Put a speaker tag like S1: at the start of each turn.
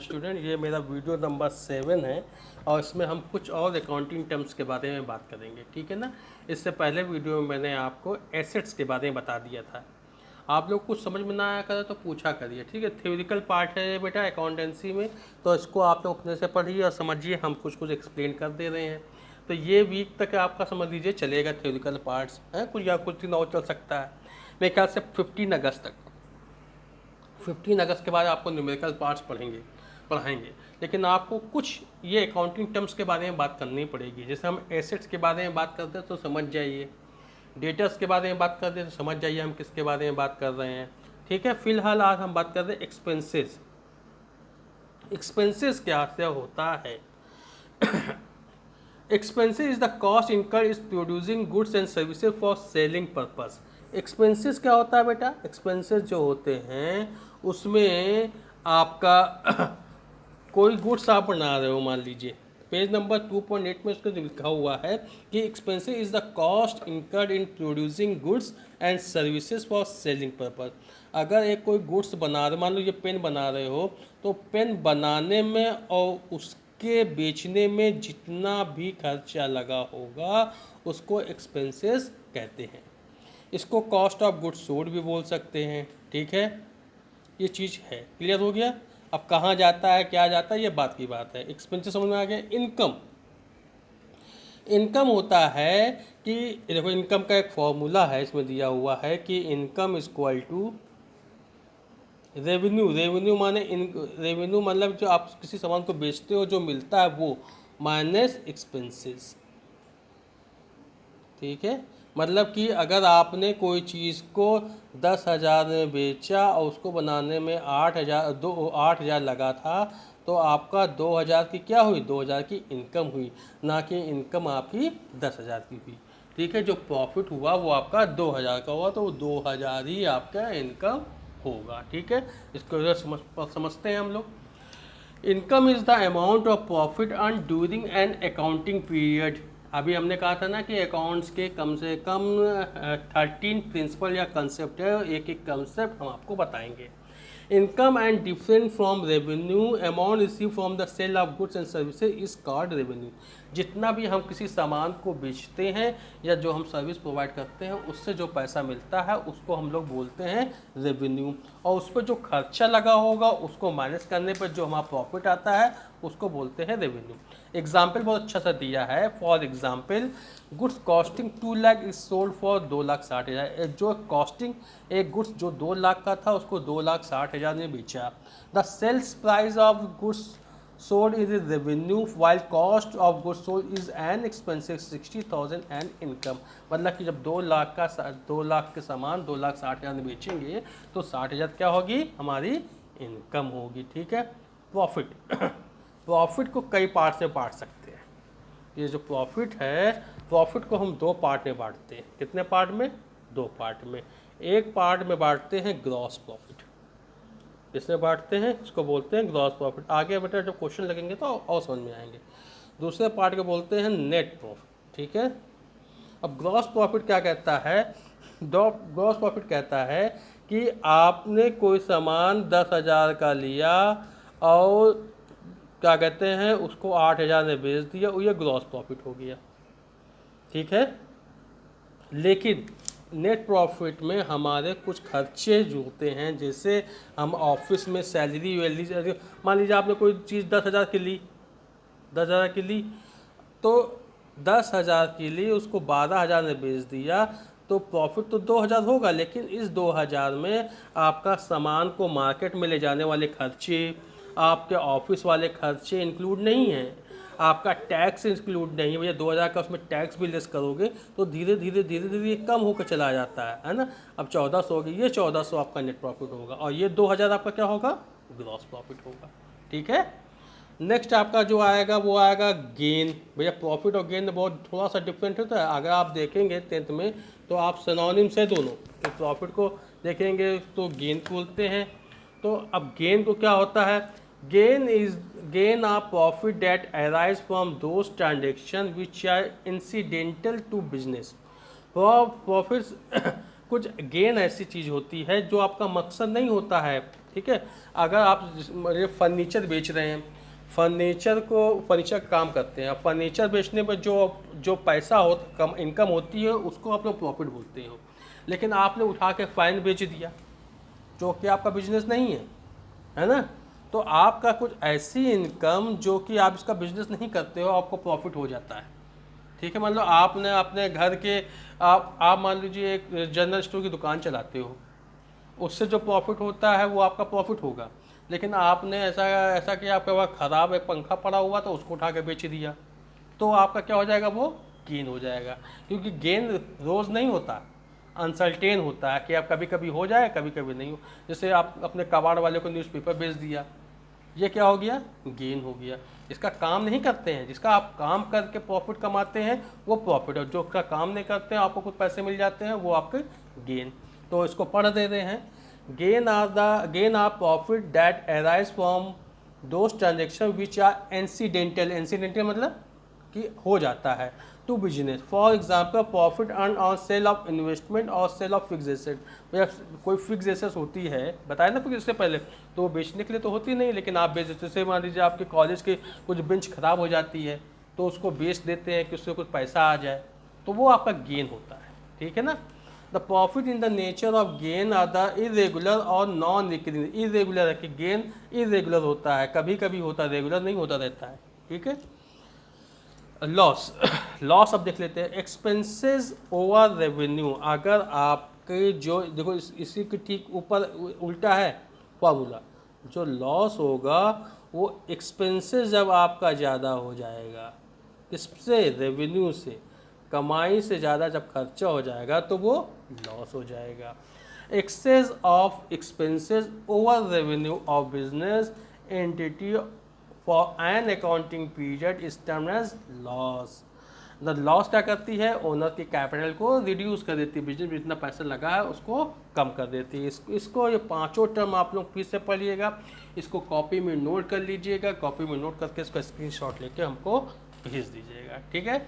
S1: Student, ये मेरा video number 7 है और इसमें हम कुछ और अकाउंटिंग टर्म्स के बारे में बात करेंगे, ठीक है ना। इससे पहले वीडियो में मैंने आपको एसेट्स के बारे में बता दिया था। आप लोग कुछ समझ में ना आया करे तो पूछा करिए, ठीक है। थ्योरिटिकल पार्ट है ये बेटा अकाउंटेंसी में, तो इसको आप लोग अपने से पढ़िए और समझिए, हम कुछ कुछ एक्सप्लेन कर दे रहे हैं। तो ये वीक तक आपका समझ लीजिए चलेगा थ्योरिटिकल पार्ट्स हैं, कुछ या कुछ दिन और चल सकता है। मेरे ख्याल से 15 अगस्त तक, 15 अगस्त के बाद आपको न्यूमेरिकल पार्ट्स पढ़ाएंगे। लेकिन आपको कुछ ये अकाउंटिंग टर्म्स के बारे में बात करनी पड़ेगी। जैसे हम एसेट्स के बारे में बात करते हैं तो समझ जाइए, डेटर्स के बारे में बात करते हैं तो समझ जाइए हम किसके बारे में बात कर रहे हैं, ठीक है। फिलहाल आज हम बात कर रहे हैं एक्सपेंसेस। एक्सपेंसेस क्या होता है? Expenses is the cost incurred is producing goods and services for selling purpose. Expenses क्या होता है बेटा? एक्सपेंसेस जो होते हैं उसमें आपका कोई गुड्स आप बना रहे हो, मान लीजिए पेज नंबर 2.8 में उसको लिखा हुआ है कि expenses is the cost incurred in producing goods and services for selling purpose. अगर एक कोई गुड्स बना रहे, मान लो ये पेन बना रहे हो, तो पेन बनाने में और उसके बेचने में जितना भी खर्चा लगा होगा उसको एक्सपेंसेस कहते हैं। इसको कॉस्ट ऑफ गुड्स सोल्ड भी बोल सकते हैं, ठीक है। ये चीज़ है, क्लियर हो गया। अब कहाँ जाता है, क्या जाता है, ये बात की बात है। एक्सपेंसेस समझ में आ गया। इनकम, इनकम होता है कि देखो इनकम का एक फॉर्मूला है इसमें दिया हुआ है कि income is equal to revenue. Revenue माने रेवेन्यू मतलब जो आप किसी सामान को बेचते हो जो मिलता है वो, माइनस एक्सपेंसेस, ठीक है। मतलब कि अगर आपने कोई चीज़ को 10,000 में बेचा और उसको बनाने में 8,000 लगा था, तो आपका 2,000 की क्या हुई? 2,000 की इनकम हुई, ना कि इनकम आपकी 10,000 की हुई, ठीक है। जो प्रॉफिट हुआ वो आपका 2,000 का हुआ, तो वो 2,000 ही आपका इनकम होगा, ठीक है। इसको समझते हैं हम लोग। Income is the amount of profit earn during an accounting period. अभी हमने कहा था ना कि अकाउंट्स के कम से कम 13 प्रिंसिपल या कंसेप्ट है, एक एक कंसेप्ट हम आपको बताएंगे। Income and different from revenue, amount receive from the sale of goods and services is called revenue. जितना भी हम किसी सामान को बेचते हैं या जो हम सर्विस प्रोवाइड करते हैं उससे जो पैसा मिलता है उसको हम लोग बोलते हैं रेवेन्यू, और उस पर जो खर्चा लगा होगा उसको माइनस करने पर जो हमारा प्रॉफिट आता है उसको बोलते हैं रेवेन्यू। एग्जाम्पल बहुत अच्छा सा दिया है। For example, goods costing 2 lakh is sold for 2,60,000। जो कॉस्टिंग एक गुड्स जो 2 लाख का था उसको 2,60,000 में बेचा। The sales price of goods sold is revenue while cost of goods sold is an expensive 60,000 and income. मतलब कि जब 2 लाख के सामान 2,60,000 में बेचेंगे तो 60,000 क्या होगी? हमारी इनकम होगी, ठीक है। प्रॉफिट प्रॉफिट को कई पार्ट से बांट सकते हैं। ये जो प्रॉफिट है, प्रॉफिट को हम 2 पार्ट में बांटते हैं। कितने पार्ट में? 2 पार्ट में। एक पार्ट में बांटते हैं ग्रॉस प्रॉफिट, इसमें बांटते हैं, इसको बोलते हैं ग्रॉस प्रॉफिट। आगे बेटा जब क्वेश्चन लगेंगे तो और समझ में आएंगे। दूसरे पार्ट को बोलते हैं नेट प्रॉफिट, ठीक है। अब ग्रॉस प्रॉफिट क्या कहता है? ग्रॉस प्रॉफिट कहता है कि आपने कोई सामान 10,000 का लिया और क्या कहते हैं उसको 8,000 में बेच दिया, ये ग्रॉस प्रॉफिट हो गया, ठीक है। लेकिन नेट प्रॉफिट में हमारे कुछ खर्चे जो होते हैं, जैसे हम ऑफिस में सैलरी वैलरी, मान लीजिए आपने कोई चीज़ 10,000 की ली, 10,000 की ली, तो 10,000 की ली उसको 12,000 में बेच दिया, तो प्रॉफिट तो 2,000 होगा। लेकिन इस 2,000 में आपका सामान को मार्केट में ले जाने वाले खर्चे, आपके ऑफिस वाले खर्चे इंक्लूड नहीं हैं, आपका टैक्स इंक्लूड नहीं है। भैया 2,000 का उसमें टैक्स भी लेस करोगे तो धीरे धीरे ये कम होकर चला जाता है ना। अब 1,400 होगी, ये 1,400 आपका नेट प्रॉफिट होगा और ये 2,000 आपका क्या होगा? ग्रॉस प्रॉफिट होगा, ठीक है। नेक्स्ट आपका जो आएगा वो आएगा गेन। भैया प्रॉफिट और गेन बहुत थोड़ा सा डिफरेंट होता है। अगर आप देखेंगे 10th में तो आप सिनोनिम्स है दोनों, तो प्रॉफिट को देखेंगे तो गेन बोलते हैं। तो अब गेन को क्या होता है? Gain of profit that arise from those transaction which are incidental to business. Profits कुछ गेन ऐसी चीज़ होती है जो आपका मकसद नहीं होता है ठीक है। अगर आप ये फर्नीचर बेच रहे हैं, फर्नीचर का काम करते हैं, फर्नीचर बेचने पर जो जो पैसा हो कम इनकम होती है उसको आप लोग प्रॉफिट बोलते हो। लेकिन आपने उठा के फ़ाइन बेच दिया जो कि आपका बिजनेस नहीं है ना। तो आपका कुछ ऐसी इनकम जो कि आप इसका बिजनेस नहीं करते हो, आपको प्रॉफिट हो जाता है। ठीक है, मान लो आपने अपने घर के आप मान लीजिए एक जनरल स्टोर की दुकान चलाते हो, उससे जो प्रॉफिट होता है वो आपका प्रॉफिट होगा। लेकिन आपने ऐसा ऐसा कि आपके पास ख़राब एक पंखा पड़ा हुआ तो उसको उठा के बेच दिया, तो आपका क्या हो जाएगा, वो गेन हो जाएगा। क्योंकि गेन रोज़ नहीं होता, अनसर्टेन होता है कि आप कभी कभी हो जाए कभी कभी नहीं हो। जैसे आप अपने कबाड़ वाले को न्यूज़पेपर बेच दिया, ये क्या हो गया, गेन हो गया। जिसका काम नहीं करते हैं, जिसका आप काम करके प्रॉफिट कमाते हैं वो प्रॉफिट, और जो का काम नहीं करते हैं आपको कुछ पैसे मिल जाते हैं वो आपके गेन। तो इसको पढ़ दे रहे हैं, gain are profit that arise from those transaction which are incidental. Incidental मतलब कि हो जाता है to business. For example profit earn on sale of investment और सेल ऑफ फिक्स एसेट। भैया कोई फिक्स एसेट होती है, बताया ना फिर इससे पहले, तो वो बेचने के लिए तो होती नहीं, लेकिन आप बेच देते। जैसे मान लीजिए आपके कॉलेज की कुछ बेंच खराब हो जाती है तो उसको बेच देते हैं कि उससे कुछ पैसा आ जाए, तो वो आपका गेन होता है। ठीक है ना। The profit in the nature of gain are the irregular और नॉन रिकरिंग। इरेगुलर है कि गेन इरेगुलर होता है, कभी कभी होता है, रेगुलर नहीं होता रहता है। ठीक है। लॉस लॉस अब देख लेते हैं। Expenses over revenue. अगर आपके जो देखो इसी के ठीक ऊपर उल्टा है फॉर्मूला, जो लॉस होगा वो एक्सपेंसेस जब आपका ज़्यादा हो जाएगा, किससे, रेवेन्यू से, कमाई से ज़्यादा जब खर्चा हो जाएगा तो वो लॉस हो जाएगा। Excess of expenses over revenue of business entity for an accounting period is term as loss. The loss क्या करती है, ओनर के कैपिटल को रिड्यूस कर देती है, बिजनेस में जितना पैसा लगा है उसको कम कर देती है। इसको ये पांचों टर्म आप लोग फिर से पढ़िएगा, इसको कॉपी में नोट कर लीजिएगा, कॉपी में नोट करके इसका स्क्रीनशॉट लेके हमको भेज दीजिएगा। ठीक है।